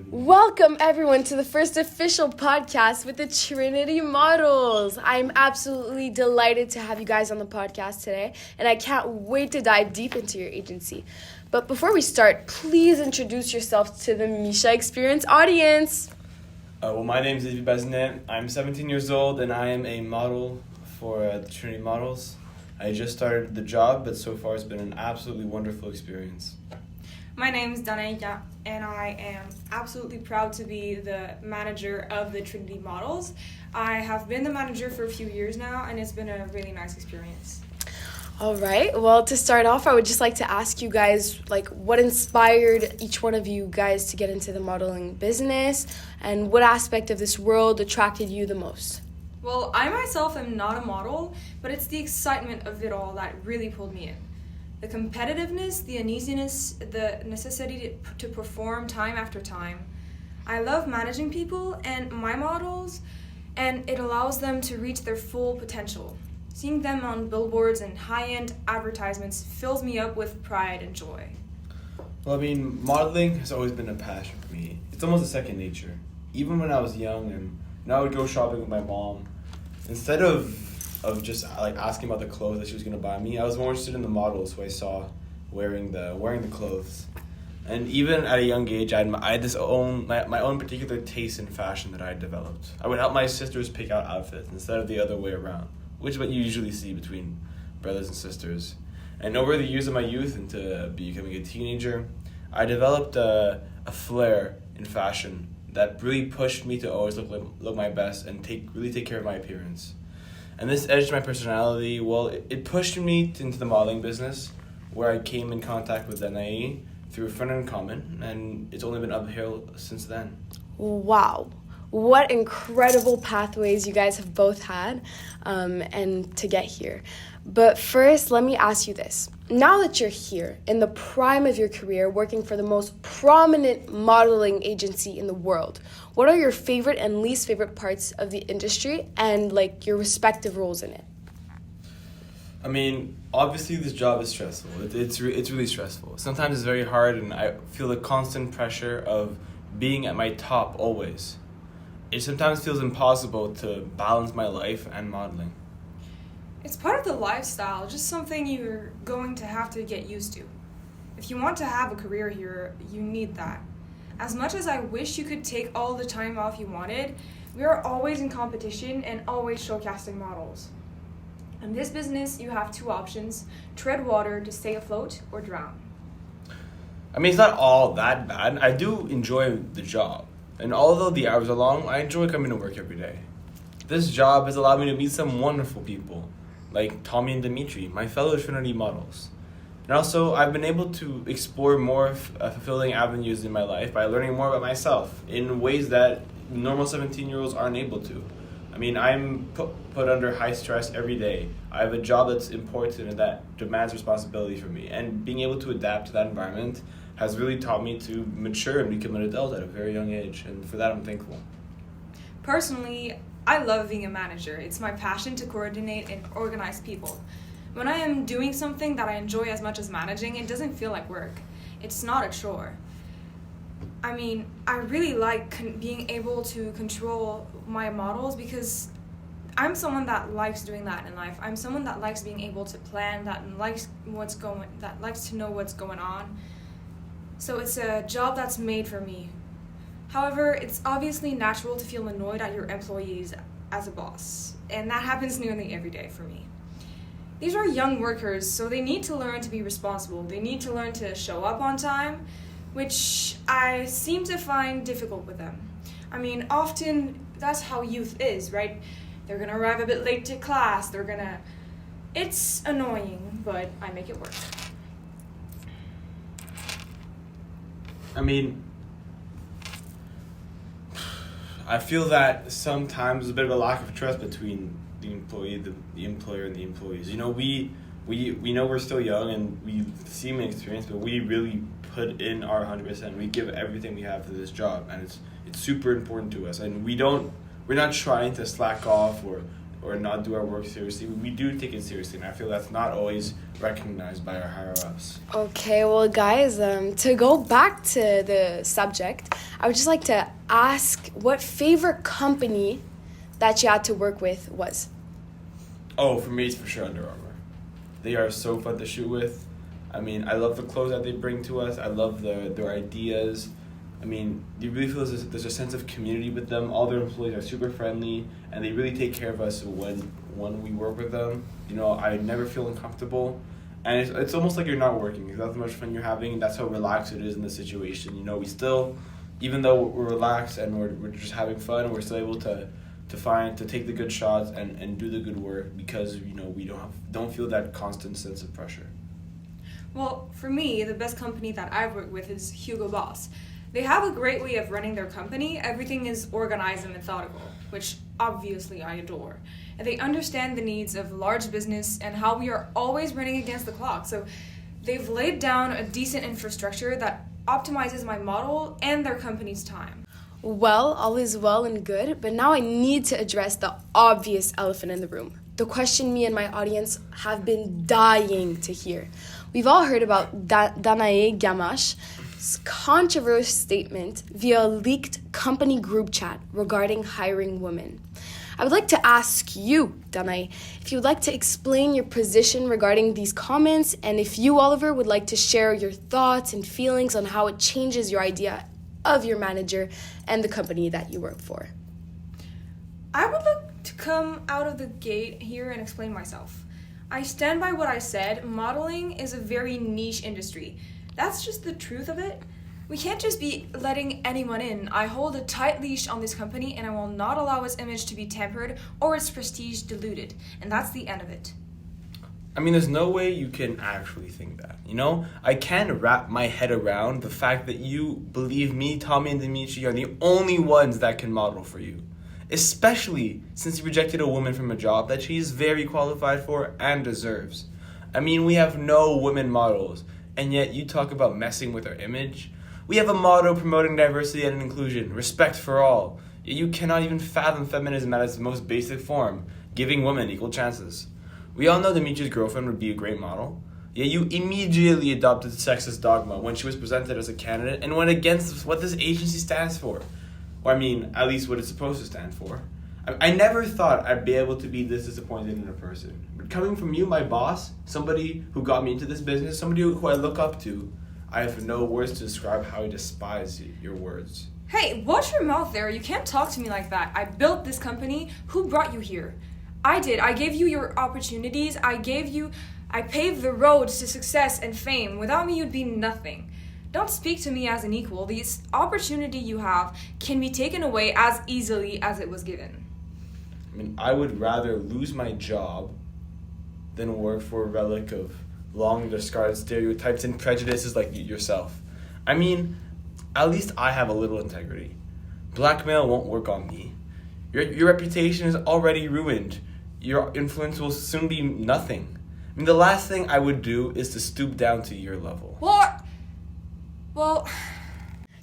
Welcome everyone to the first official podcast with the Trinity models. I'm absolutely delighted to have you guys on the podcast today, and I can't wait to dive deep into your agency. But before we start, please introduce yourself to the Mischa Experience audience. My name is Adressing Bazinet. I'm 17 years old and I am a model for the Trinity Models. I just started the job, but so far it's been an absolutely wonderful experience. My name is Danaika, and I am absolutely proud to be the manager of the Trinity Models. I have been the manager for a few years now, and it's been a really nice experience. All right. Well, to start off, I would just like to ask you guys, what inspired each one of you guys to get into the modeling business, and what aspect of this world attracted you the most? Well, I myself am not a model, but it's the excitement of it all that really pulled me in. The competitiveness, the uneasiness, the necessity to perform time after time. I love managing people and my models, and it allows them to reach their full potential. Seeing them on billboards and high-end advertisements fills me up with pride and joy. Well, modeling has always been a passion for me. It's almost a second nature. Even when I was young and I would go shopping with my mom, instead of just asking about the clothes that she was going to buy me, I was more interested in the models who I saw wearing the clothes. And even at a young age, I had my own particular taste in fashion that I had developed. I would help my sisters pick out outfits instead of the other way around, which is what you usually see between brothers and sisters. And over the years of my youth into becoming a teenager, I developed a flair in fashion that really pushed me to always look my best and really take care of my appearance. And this edged my personality. Well, it pushed me into the modeling business, where I came in contact with Danae through a friend in common, and it's only been uphill since then. Wow. What incredible pathways you guys have both had and to get here. But first, let me ask you this. Now that you're here, in the prime of your career, working for the most prominent modeling agency in the world, what are your favorite and least favorite parts of the industry and your respective roles in it? Obviously this job is stressful. It's really stressful. Sometimes it's very hard, and I feel the constant pressure of being at my top always. It sometimes feels impossible to balance my life and modeling. It's part of the lifestyle, just something you're going to have to get used to. If you want to have a career here, you need that. As much as I wish you could take all the time off you wanted, we are always in competition and always showcasing models. In this business, you have two options: tread water to stay afloat or drown. It's not all that bad. I do enjoy the job. And although the hours are long, I enjoy coming to work every day. This job has allowed me to meet some wonderful people, like Tommy and Dimitri, my fellow Trinity models. And also, I've been able to explore more fulfilling avenues in my life by learning more about myself in ways that normal 17-year-olds aren't able to. I'm put under high stress every day. I have a job that's important and that demands responsibility from me. And being able to adapt to that environment has really taught me to mature and become an adult at a very young age. And for that, I'm thankful. Personally, I love being a manager. It's my passion to coordinate and organize people. When I am doing something that I enjoy as much as managing, it doesn't feel like work. It's not a chore. I really like being able to control my models because I'm someone that likes doing that in life. I'm someone that likes being able to plan, that likes to know what's going on. So it's a job that's made for me. However, it's obviously natural to feel annoyed at your employees as a boss, and that happens nearly every day for me. These are young workers, so they need to learn to be responsible. They need to learn to show up on time, which I seem to find difficult with them. Often that's how youth is, right? They're gonna arrive a bit late to class, it's annoying, but I make it work. I feel that sometimes there's a bit of a lack of trust between the employee, the employer, and the employees. We know we're still young and we seem inexperienced, but we really put in our 100%. We give everything we have to this job, and it's super important to us. And we're not trying to slack off or or not do our work seriously, we do take it seriously, and I feel that's not always recognized by our higher ups. Okay, well, guys, to go back to the subject, I would just like to ask what favorite company that you had to work with was. Oh, for me, it's for sure Under Armour. They are so fun to shoot with. I mean, I love the clothes that they bring to us. I love their ideas. I mean, you really feel there's a sense of community with them. All their employees are super friendly, and they really take care of us when we work with them. You know, I never feel uncomfortable, and it's almost like you're not working. That's how much fun you're having. That's how relaxed it is in the situation. You know, we still, even though we're relaxed and we're just having fun, we're still able to take the good shots and do the good work because, you know, we don't feel that constant sense of pressure. Well, for me, the best company that I've worked with is Hugo Boss. They have a great way of running their company. Everything is organized and methodical, which obviously I adore. And they understand the needs of large business and how we are always running against the clock. So they've laid down a decent infrastructure that optimizes my model and their company's time. Well, all is well and good, but now I need to address the obvious elephant in the room. The question me and my audience have been dying to hear. We've all heard about Danae Gamash's controversial statement via a leaked company group chat regarding hiring women. I would like to ask you, Danae, if you would like to explain your position regarding these comments, and if you, Oliver, would like to share your thoughts and feelings on how it changes your idea of your manager and the company that you work for. I would like to come out of the gate here and explain myself. I stand by what I said. Modeling is a very niche industry. That's just the truth of it. We can't just be letting anyone in. I hold a tight leash on this company and I will not allow its image to be tempered or its prestige diluted. And that's the end of it. I mean, there's no way you can actually think that, you know? I can't wrap my head around the fact that you believe me, Tommy, and Dimitri are the only ones that can model for you. Especially since you rejected a woman from a job that she is very qualified for and deserves. I mean, we have no women models, and yet you talk about messing with our image. We have a motto promoting diversity and inclusion, respect for all. Yet you cannot even fathom feminism at its most basic form, giving women equal chances. We all know Dimitri's girlfriend would be a great model, yet you immediately adopted sexist dogma when she was presented as a candidate and went against what this agency stands for. Or I mean, at least what it's supposed to stand for. I never thought I'd be able to be this disappointed in a person. But coming from you, my boss, somebody who got me into this business, somebody who I look up to, I have no words to describe how I despise your words. Hey, watch your mouth there. You can't talk to me like that. I built this company. Who brought you here? I did. I gave you your opportunities. I paved the roads to success and fame. Without me, you'd be nothing. Don't speak to me as an equal. This opportunity you have can be taken away as easily as it was given. I mean, I would rather lose my job than work for a relic of long discarded stereotypes and prejudices like yourself. I mean, at least I have a little integrity. Blackmail won't work on me. Your reputation is already ruined. Your influence will soon be nothing. I mean, the last thing I would do is to stoop down to your level. What? Well...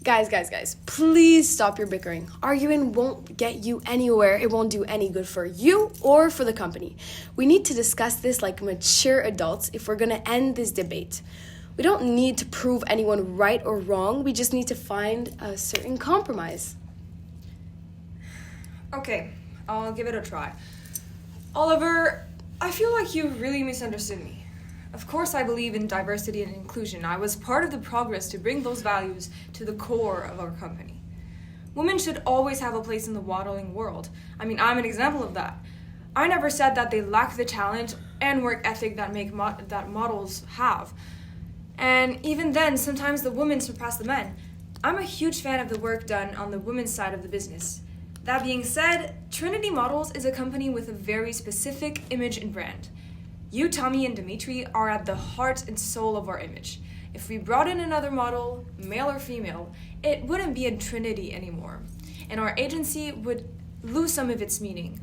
Guys, please stop your bickering. Arguing won't get you anywhere. It won't do any good for you or for the company. We need to discuss this like mature adults if we're going to end this debate. We don't need to prove anyone right or wrong. We just need to find a certain compromise. Okay, I'll give it a try. Oliver, I feel like you really misunderstood me. Of course I believe in diversity and inclusion. I was part of the progress to bring those values to the core of our company. Women should always have a place in the modeling world. I mean, I'm an example of that. I never said that they lack the talent and work ethic that models have. And even then, sometimes the women surpass the men. I'm a huge fan of the work done on the women's side of the business. That being said, Trinity Models is a company with a very specific image and brand. You, Tommy, and Dimitri are at the heart and soul of our image. If we brought in another model, male or female, it wouldn't be a Trinity anymore, and our agency would lose some of its meaning.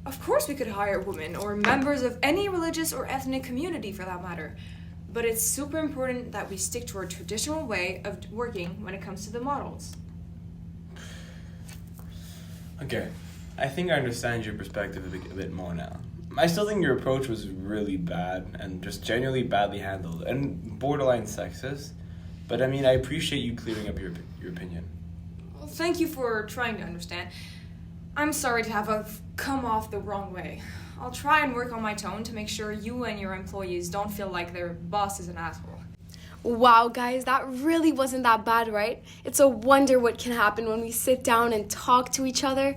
Of course we could hire women or members of any religious or ethnic community for that matter, but it's super important that we stick to our traditional way of working when it comes to the models. Okay, I think I understand your perspective a bit more now. I still think your approach was really bad and just genuinely badly handled and borderline sexist. But I mean, I appreciate you clearing up your opinion. Well, thank you for trying to understand. I'm sorry to have come off the wrong way. I'll try and work on my tone to make sure you and your employees don't feel like their boss is an asshole. Wow, guys, that really wasn't that bad, right? It's a wonder what can happen when we sit down and talk to each other.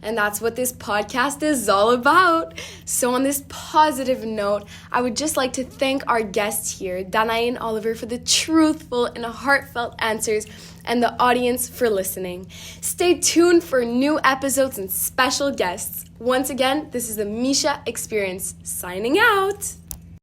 And that's what this podcast is all about. So on this positive note, I would just like to thank our guests here, Danae and Oliver, for the truthful and heartfelt answers, and the audience for listening. Stay tuned for new episodes and special guests. Once again, this is the Mischa Experience signing out.